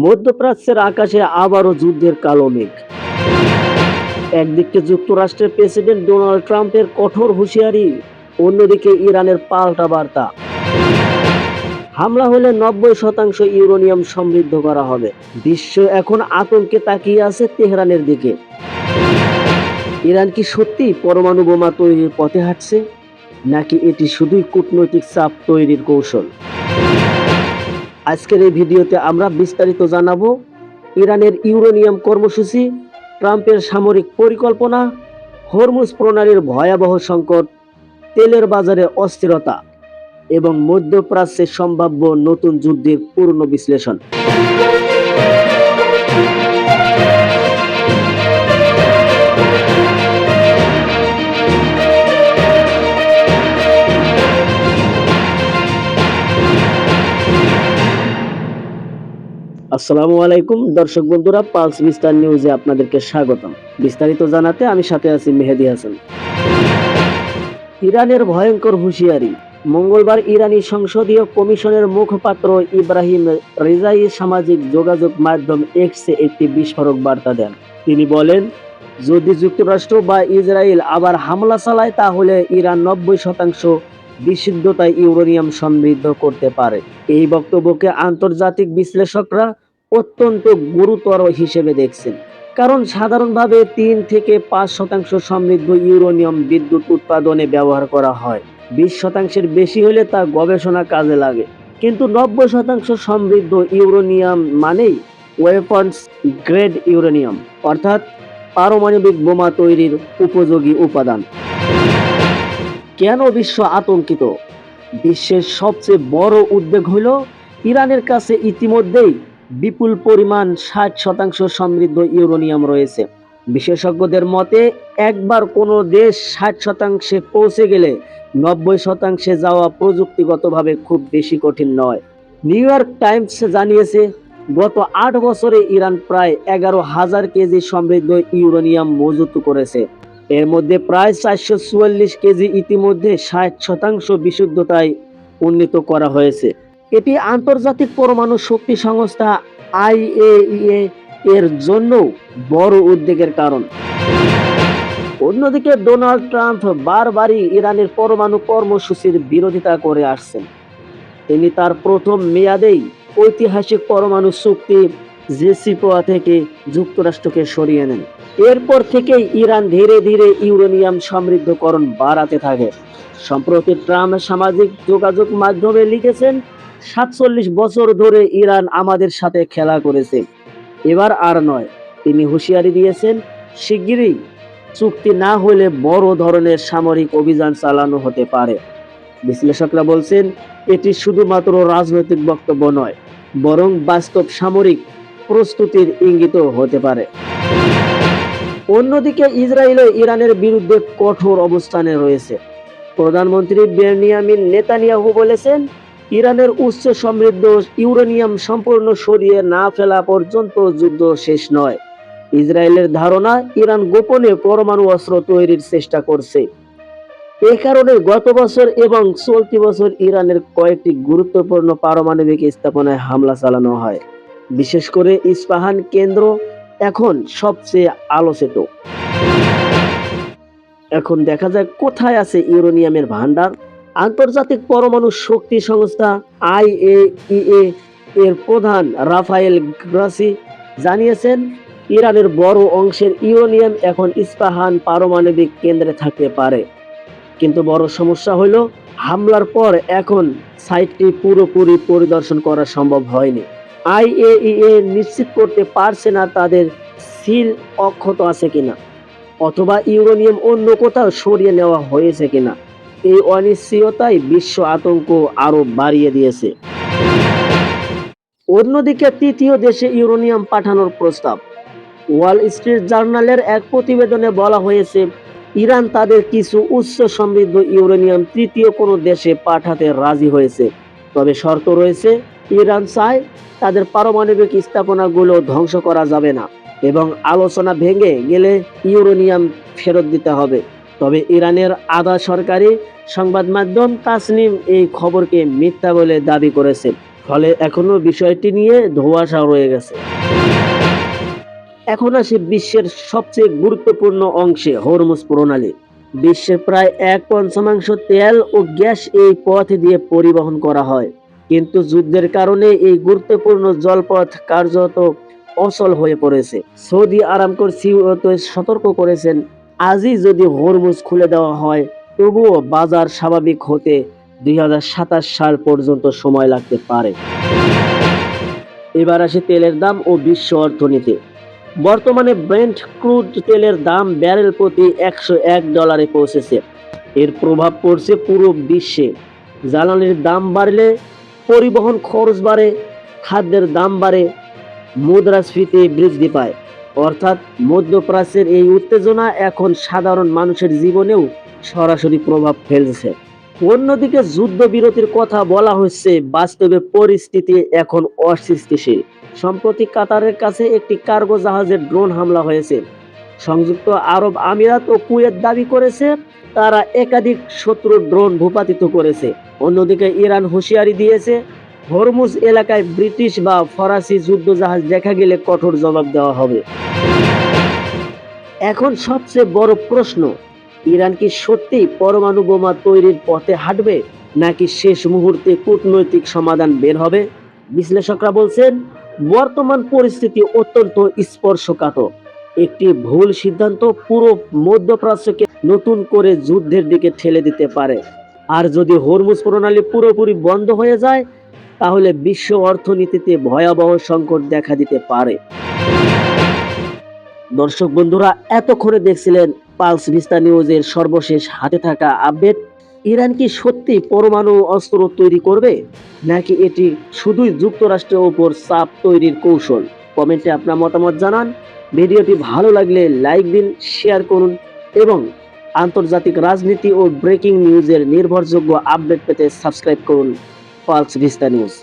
মধ্যপ্রাচ্যের আকাশে আবারও যুদ্ধের কালো মেঘ। একদিকে যুক্তরাষ্ট্রের প্রেসিডেন্ট ডোনাল্ড ট্রাম্পের কঠোর হুঁশিয়ারি, অন্যদিকে ইরানের পাল্টা বার্তা। হামলা হলে 90% ইউরেনিয়াম সমৃদ্ধ করা হবে। বিশ্ব এখন আতঙ্কে তাকিয়ে আছে তেহরানের দিকে। ইরান কি সত্যি পরমাণু বোমা তৈরির পথে হাঁটছে, নাকি এটি শুধুই কূটনৈতিক চাপ তৈরির কৌশল? আজকের এই ভিডিওতে আমরা বিস্তারিত জানাবো ইরানের ইউরেনিয়াম কর্মসূচি, ট্রাম্পের সামরিক পরিকল্পনা, হরমুজ প্রণালীর ভয়াবহ সংকট, তেলের বাজারে অস্থিরতা এবং মধ্যপ্রাচ্যে সম্ভাব্য নতুন যুদ্ধের পূর্ণ বিশ্লেষণ। আসসালামু আলাইকুম দর্শক বন্ধুরা, পালস বিস্তার নিউজে আপনাদেরকে স্বাগতম। বিস্তারিত জানাতে আমি সাথে আছি মেহেদি হাসান। ইরানের ভয়ঙ্কর হুঁশিয়ারি। মঙ্গলবার ইরানি সংসদীয় কমিশনের মুখপাত্র ইব্রাহিম রেজাই সামাজিক যোগাযোগ মাধ্যম এক্সে একটি বিস্ফোরক বার্তা দেন। তিনি বলেন, যদি যুক্তরাষ্ট্র বা ইসরায়েল আবার হামলা চালায় তাহলে ইরান 90% বিশুদ্ধতায় ইউরেনিয়াম সমৃদ্ধ করতে পারে। এই বক্তব্যকে আন্তর্জাতিক বিশ্লেষকরা অত্যন্ত গুরুতর হিসেবে দেখছেন, কারণ সাধারণভাবে 3 থেকে 5% সমৃদ্ধ ইউরেনিয়াম বিদ্যুৎ উৎপাদনে ব্যবহার করা হয়। 20%-এর বেশি হলে তা গবেষণা কাজে লাগে, কিন্তু 90% সমৃদ্ধ ইউরেনিয়াম মানেই ওয়েপন্স গ্রেড ইউরেনিয়াম, অর্থাৎ পারমাণবিক বোমা তৈরির উপযোগী উপাদান। কেন বিশ্ব আতঙ্কিত? বিশ্বের সবচেয়ে বড় উদ্বেগ হল ইরানের কাছে ইতিমধ্যেই বিপুল পরিমাণ 60% সমৃদ্ধ ইউরেনিয়াম রয়েছে। বিশেষজ্ঞদের মতে, একবার কোনো দেশ 60%-এ পৌঁছে গেলে 90%-এ যাওয়া প্রযুক্তিগতভাবে খুব বেশি কঠিন নয়। নিউ ইয়র্ক টাইমস জানিয়েছে, গত 8 বছরে ইরান প্রায় 11,000 কেজি সমৃদ্ধ ইউরেনিয়াম মজুত করেছে। এর মধ্যে প্রায় 444 কেজি ইতিমধ্যে 60% বিশুদ্ধতায় উন্নীত করা হয়েছে। এটি আন্তর্জাতিক পরমাণু শক্তি সংস্থা IAEA এর জন্য বড় উদ্বেগের কারণ। অন্যদিকে ডোনাল্ড ট্রাম্প বারবারই ইরানের পরমাণু কর্মসূচির বিরোধিতা করে আসছেন। তিনি তার প্রথম মেয়াদেই ঐতিহাসিক পরমাণু চুক্তি JCPOA থেকে যুক্তরাষ্ট্রকে সরিয়ে নেন। এরপর থেকেই ইরান ধীরে ধীরে ইউরেনিয়াম সমৃদ্ধকরণ বাড়াতে থাকে। সম্প্রতি ট্রাম্প সামাজিক যোগাযোগ মাধ্যমে লিখেছেন, 47 বছর ধরে ইরান আমাদের সাথে খেলা করেছে, এবার আর নয়। তিনি হুঁশিয়ারি দিয়েছেন, শিগগিরই চুক্তি না হলে বড় ধরনের সামরিক অভিযান চালানো হতে পারে। বিশ্লেষকরা বলছেন, এটি শুধুমাত্র রাজনৈতিক বক্তব্য নয়, বরং বাস্তব সামরিক প্রস্তুতির ইঙ্গিতও হতে পারে। অন্যদিকে ইসরায়েল ইরানের বিরুদ্ধে কঠোর অবস্থানে রয়েছে। প্রধানমন্ত্রী বেনিয়ামিন নেতানিয়াহু বলেছেন, ইরানের উচ্চ সমৃদ্ধ ইউরেনিয়াম সম্পূর্ণ সরিয়ে না ফেলা পর্যন্ত যুদ্ধ শেষ নয়। ইসরায়েলের ধারণা, ইরান গোপনে পরমাণু অস্ত্র তৈরির চেষ্টা করছে। এ কারণে গত বছর এবং চলতি বছর ইরানের কয়েকটি গুরুত্বপূর্ণ পারমাণবিক স্থাপনায় হামলা চালানো হয়। বিশেষ করে ইস্পাহান কেন্দ্র এখন সবচেয়ে আলোচিত। এখন দেখা যায় কোথায় আছে ইউরেনিয়ামের ভান্ডার। আন্তর্জাতিক পরমাণু শক্তি সংস্থা IAEA এর প্রধান রাফায়েল গ্রাসি জানিয়েছেন, ইরানের বড় অংশের ইউরেনিয়াম এখন ইস্পাহান পারমাণবিক কেন্দ্রে থাকতে পারে। কিন্তু বড় সমস্যা হলো, হামলার পর এখন সাইটটি পুরোপুরি পরিদর্শন করা সম্ভব হয়নি। IAEA নিশ্চিত করতে পারছে না তাদের সিল অক্ষত আছে কিনা, অথবা ইউরেনিয়াম অন্য কোথাও সরিয়ে নেওয়া হয়েছে কিনা। এই অনিশ্চয়তাই বিশ্ব আতঙ্ক আরো বাড়িয়ে দিয়েছে। অন্যদিকে তৃতীয় দেশে ইউরেনিয়াম পাঠানোর প্রস্তাব। ওয়াল স্ট্রিট জার্নালের এক প্রতিবেদনে বলা হয়েছে, ইরান তাদের কিছু উচ্চ সমৃদ্ধ ইউরেনিয়াম তৃতীয় কোনো দেশে পাঠাতে রাজি হয়েছে। তবে শর্ত রয়েছে, ইরান চায় তাদের পারমাণবিক স্থাপনাগুলো ধ্বংস করা যাবে না এবং আলোচনা ভেঙে গেলে ইউরেনিয়াম ফেরত দিতে হবে। তবে ইরানের আধা সরকারি সংবাদ মাধ্যম তাসনিম এই খবরকে মিথ্যা বলে দাবি করেছে। ফলে এখনো বিষয়টি নিয়ে ধোঁয়াশা রয়ে গেছে। এখন আসি বিশ্বের সবচেয়ে গুরুত্বপূর্ণ অংশে, হরমুজ প্রণালী। বিশ্বের প্রায় 1/5 তেল ও গ্যাস এই পথ দিয়ে পরিবহন করা হয়, কিন্তু যুদ্ধের কারণে এই গুরুত্বপূর্ণ জলপথ কার্যত অচল হয়ে পড়েছে। সৌদি আরামকোর সিইও সতর্ক করেছেন, আজই যদি হরমুজ খুলে দেওয়া হয় তবুও বাজার স্বাভাবিক হতে 2027 সাল পর্যন্ত সময় লাগতে পারে। এবার আসে তেলের দাম ও বিশ্ব অর্থনীতি। বর্তমানে ব্রেন্ট ক্রুড তেলের দাম ব্যারেল প্রতি $101 পৌঁছেছে। এর প্রভাব পড়ছে পুরো বিশ্বে। জ্বালানির দাম বাড়লে পরিবহন খরচ বাড়ে, খাদ্যের দাম বাড়ে, মুদ্রাস্ফীতি বৃদ্ধি পায়। অর্থাৎ মধ্যপ্রাচ্যের এই উত্তেজনা এখন সাধারণ মানুষের জীবনেও সরাসরি প্রভাব ফেলছে। অন্যদিকে যুদ্ধবিরতির কথা বলা হচ্ছে, বাস্তবে পরিস্থিতি এখন অস্থিতিশীল। সম্প্রতি কাতারের কাছে একটি কার্গো জাহাজে ড্রোন হামলা হয়েছে। সংযুক্ত আরব আমিরাত ও কুয়েত দাবি করেছে তারা একাধিক শত্রু ড্রোন ভূপাতিত করেছে। অন্যদিকে ইরান হুঁশিয়ারি দিয়েছে, হরমুজ এলাকায় ব্রিটিশ বা ফরাসি যুদ্ধজাহাজ দেখা গেলে কঠোর জবাব দেওয়া হবে। এখন সবচেয়ে বড় প্রশ্ন, ইরান কি সত্যিই পরমাণু বোমা তৈরির পথে হাঁটবে, নাকি শেষ মুহূর্তে কূটনৈতিক সমাধান বের হবে? বিশ্লেষকরা বলছেন, বর্তমান পরিস্থিতি অত্যন্ত স্পর্শকাতর। একটি ভুল সিদ্ধান্ত পুরো মধ্যপ্রাচ্যকে নতুন করে যুদ্ধের দিকে ঠেলে দিতে পারে। আর যদি হরমুজ প্রণালী পুরোপুরি বন্ধ হয়ে যায়, তাহলে বিশ্ব অর্থনীতিতে ভয়াবহ সংকট দেখা দিতে পারে। দর্শক বন্ধুরা, এতক্ষণে দেখছিলেন পালস ভিস্তা নিউজের সর্বশেষ হাতে থাকা আপডেট। ইরান কি সত্যি পরমাণু অস্ত্র তৈরি করবে, নাকি এটি শুধুই যুক্তরাষ্ট্রের উপর চাপ তৈরির কৌশল? কমেন্টে আপনার মতামত জানান। ভিডিওটি ভালো লাগলে লাইক দিন, শেয়ার করুন এবং আন্তর্জাতিক রাজনীতি ও ব্রেকিং নিউজের নির্ভরযোগ্য আপডেট পেতে সাবস্ক্রাইব করুন পালস ভিস্তা নিউজ।